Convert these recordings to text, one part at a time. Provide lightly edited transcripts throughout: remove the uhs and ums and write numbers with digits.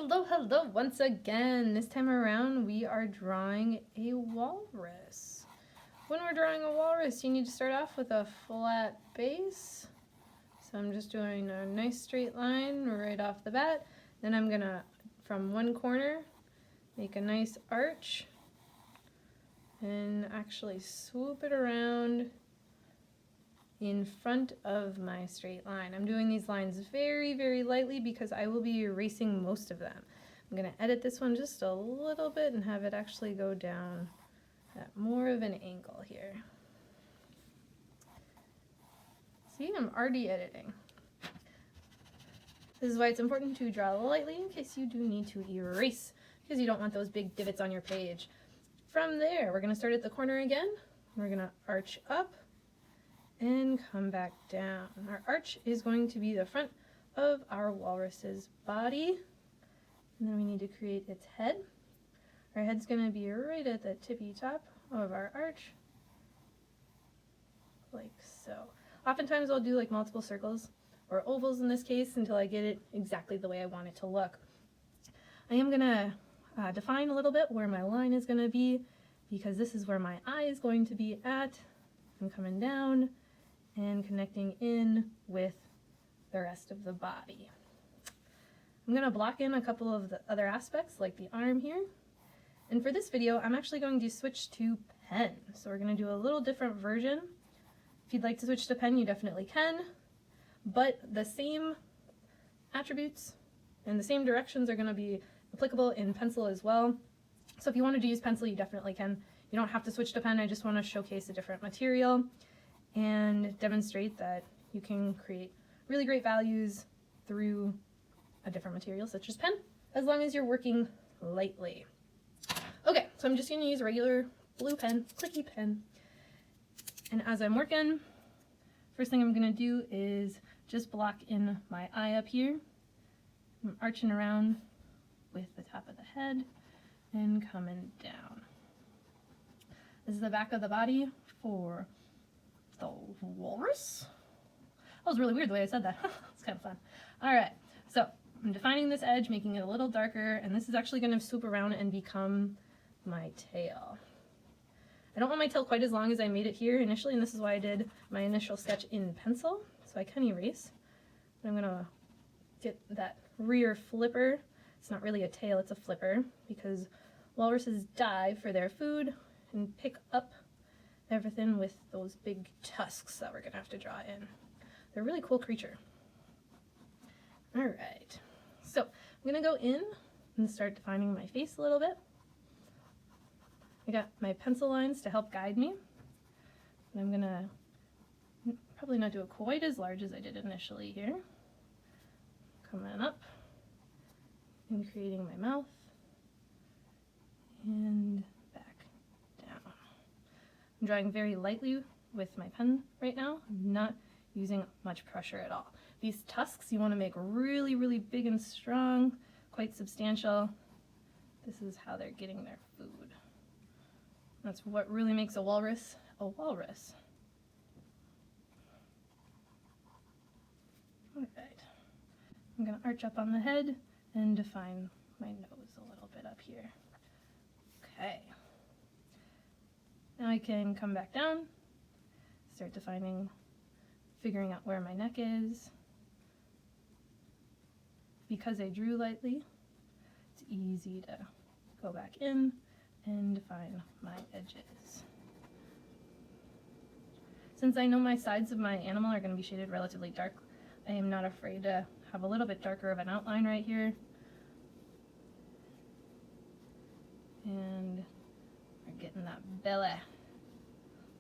Hello, hello once again. This time around we are drawing a walrus. When we're drawing a walrus, you need to start off with a flat base. So I'm just doing a nice straight line right off the bat. Then I'm gonna, from one corner, make a nice arch and actually swoop it around in front of my straight line. I'm doing these lines very, very lightly because I will be erasing most of them. I'm going to edit this one just a little bit and have it actually go down at more of an angle here. See, I'm already editing. This is why it's important to draw lightly in case you do need to erase, because you don't want those big divots on your page. From there, we're going to start at the corner again. We're going to arch up and come back down. Our arch is going to be the front of our walrus's body, and then we need to create its head. Our head's going to be right at the tippy top of our arch, like so. Oftentimes I'll do like multiple circles or ovals in this case until I get it exactly the way I want it to look. I am going to define a little bit where my line is going to be, because this is where my eye is going to be at. I'm coming down and connecting in with the rest of the body. I'm going to block in a couple of the other aspects like the arm here. And for this video, I'm actually going to switch to pen. So we're going to do a little different version. If you'd like to switch to pen, you definitely can. But the same attributes and the same directions are going to be applicable in pencil as well. So if you wanted to use pencil, you definitely can. You don't have to switch to pen. I just want to showcase a different material and demonstrate that you can create really great values through a different material such as pen, as long as you're working lightly. Okay, so I'm just going to use a regular blue pen, clicky pen. And as I'm working, first thing I'm going to do is just block in my eye up here. I'm arching around with the top of the head and coming down. This is the back of the body for the walrus. That was really weird the way I said that. It's kind of fun. All right, so I'm defining this edge, making it a little darker, and this is actually going to swoop around and become my tail. I don't want my tail quite as long as I made it here initially, and this is why I did my initial sketch in pencil, so I can erase. But I'm going to get that rear flipper. It's not really a tail, it's a flipper, because walruses dive for their food and pick up everything with those big tusks that we're going to have to draw in. They're a really cool creature. All right, so I'm going to go in and start defining my face a little bit. I got my pencil lines to help guide me. And I'm going to probably not do it quite as large as I did initially here. Coming up and creating my mouth and back down. I'm drawing very lightly with my pen right now. I'm not using much pressure at all. These tusks you want to make really, really big and strong, quite substantial. This is how they're getting their food. That's what really makes a walrus a walrus. All right. I'm going to arch up on the head and define my nose a little bit up here. Okay. Now I can come back down, start defining, figuring out where my neck is. Because I drew lightly, it's easy to go back in and define my edges. Since I know my sides of my animal are going to be shaded relatively dark, I am not afraid to have a little bit darker of an outline right here. And we're getting that belly.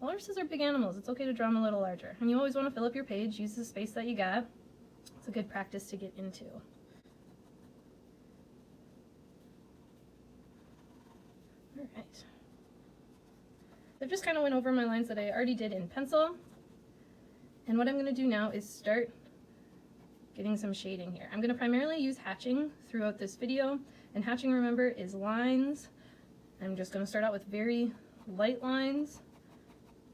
Walruses are big animals. It's okay to draw them a little larger. And you always want to fill up your page. Use the space that you got. It's a good practice to get into. All right. I've just kind of went over my lines that I already did in pencil. And what I'm going to do now is start getting some shading here. I'm going to primarily use hatching throughout this video. And hatching, remember, is lines. I'm just going to start out with very light lines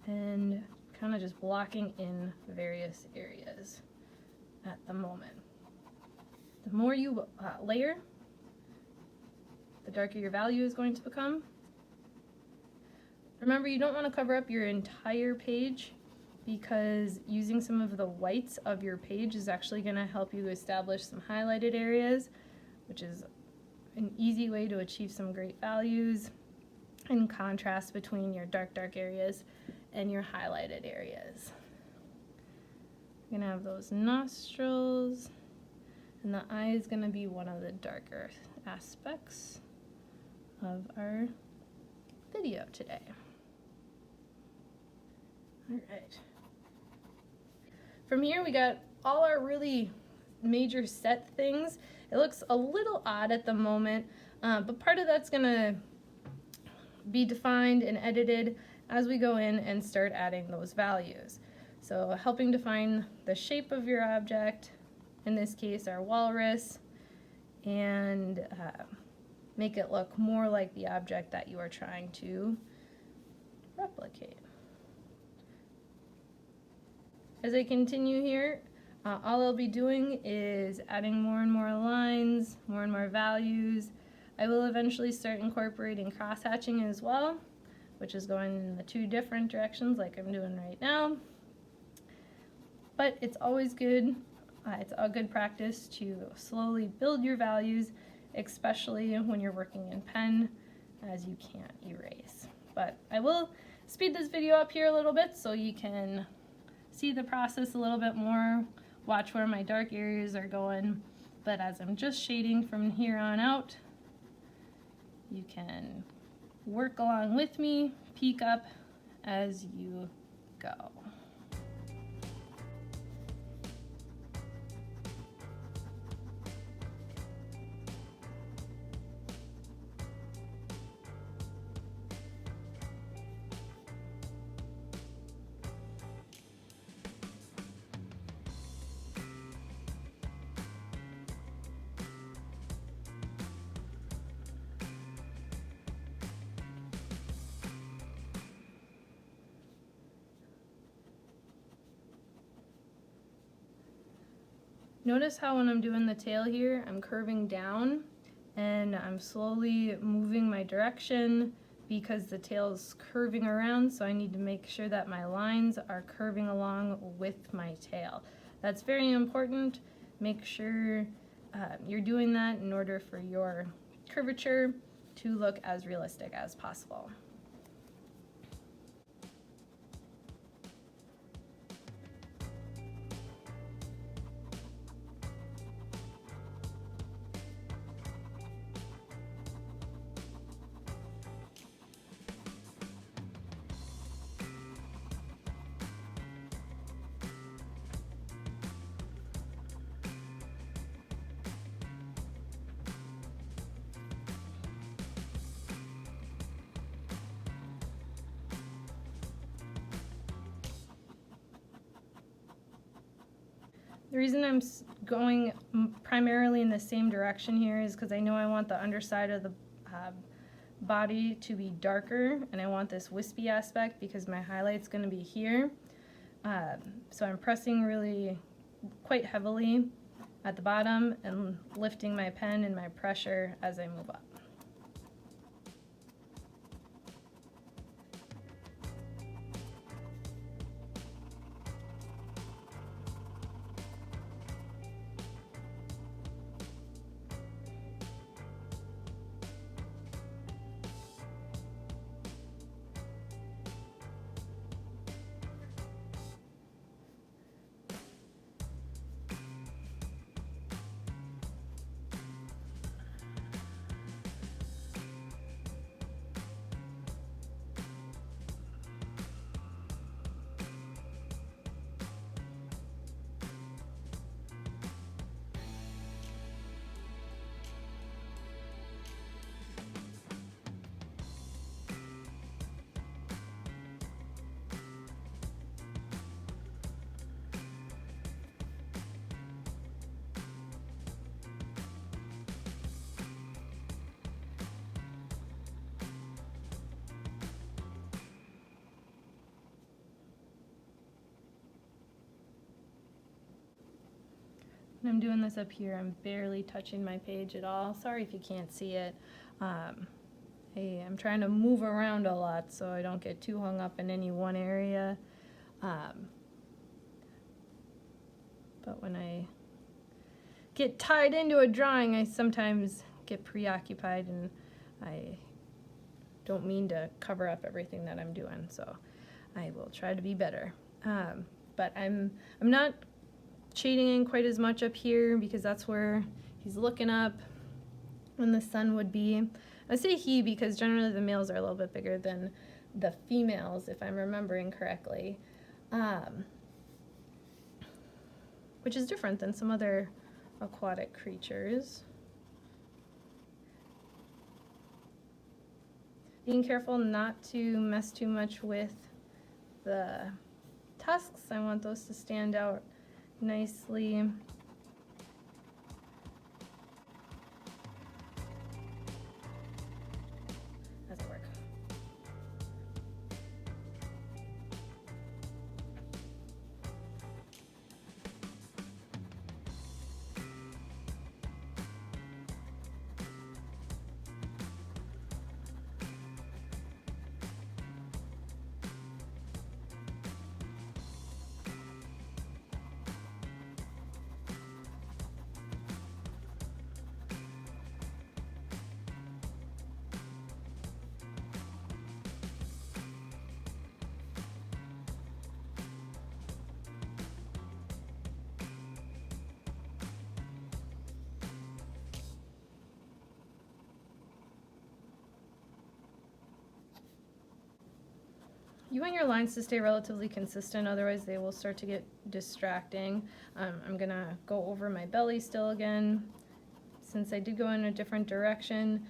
and kind of just blocking in various areas at the moment. The more you layer, the darker your value is going to become. Remember, you don't want to cover up your entire page because using some of the whites of your page is actually going to help you establish some highlighted areas, which is an easy way to achieve some great values and contrast between your dark areas and your highlighted areas. We're going to have those nostrils, and the eye is going to be one of the darker aspects of our video today. All right. From here, we got all our really major set things. It looks a little odd at the moment, but part of that's gonna be defined and edited as we go in and start adding those values. So helping define the shape of your object, in this case our walrus, and make it look more like the object that you are trying to replicate. As I continue here, all I'll be doing is adding more and more lines, more and more values. I will eventually start incorporating cross-hatching as well, which is going in the two different directions like I'm doing right now. But it's always good, it's a good practice to slowly build your values, especially when you're working in pen, as you can't erase. But I will speed this video up here a little bit so you can see the process a little bit more, watch where my dark areas are going. But as I'm just shading from here on out, you can work along with me, peek up as you go. Notice how when I'm doing the tail here, I'm curving down and I'm slowly moving my direction because the tail is curving around, so I need to make sure that my lines are curving along with my tail. That's very important. Make sure you're doing that in order for your curvature to look as realistic as possible. The reason I'm going primarily in the same direction here is because I know I want the underside of the body to be darker, and I want this wispy aspect because my highlight's going to be here. So I'm pressing really quite heavily at the bottom and lifting my pen and my pressure as I move up. when I'm doing this up here, I'm barely touching my page at all. Sorry if you can't see it. Hey, I'm trying to move around a lot so I don't get too hung up in any one area. But when I get tied into a drawing, I sometimes get preoccupied and I don't mean to cover up everything that I'm doing, so I will try to be better. But I'm not shading in quite as much up here because that's where he's looking up when the sun would be. I say he because generally the males are a little bit bigger than the females, if I'm remembering correctly, which is different than some other aquatic creatures. Being careful not to mess too much with the tusks. I want those to stand out nicely. Doesn't work. You want your lines to stay relatively consistent, otherwise they will start to get distracting. I'm gonna go over my belly still again, since I did go in a different direction.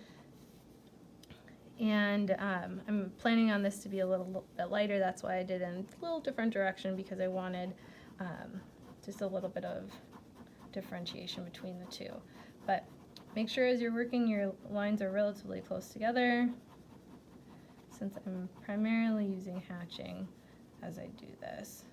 And I'm planning on this to be a little bit lighter, that's why I did in a little different direction, because I wanted just a little bit of differentiation between the two. But make sure as you're working your lines are relatively close together, since I'm primarily using hatching as I do this.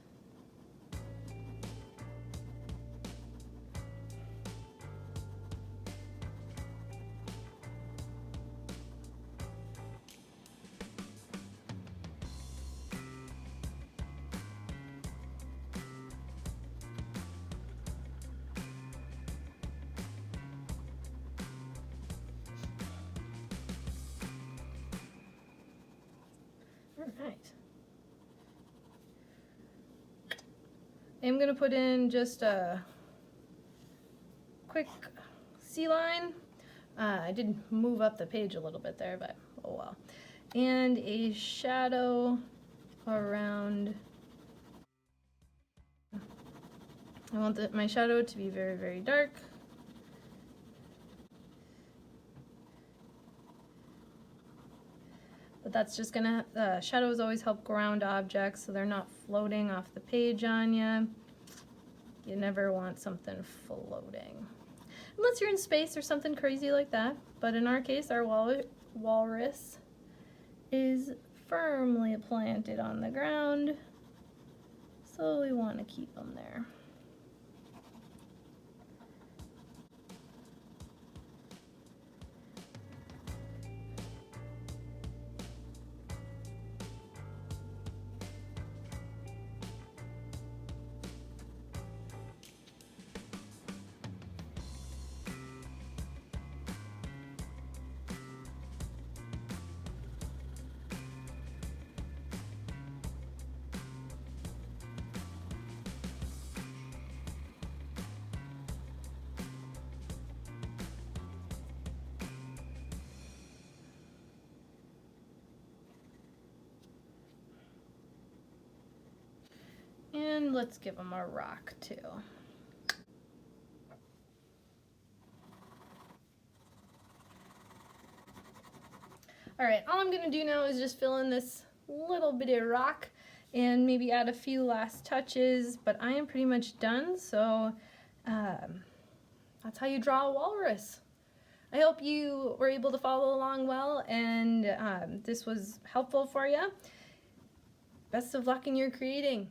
Alright. I'm going to put in just a quick C line. I did move up the page a little bit there, but oh well. And a shadow around. I want my shadow to be very, very dark. But that's just gonna, shadows always help ground objects so they're not floating off the page on you. You never want something floating. Unless you're in space or something crazy like that. But in our case, our walrus is firmly planted on the ground. So we want to keep them there. And let's give them a rock too. Alright, all I'm going to do now is just fill in this little bit of rock and maybe add a few last touches, but I am pretty much done, so that's how you draw a walrus. I hope you were able to follow along well and this was helpful for you. Best of luck in your creating.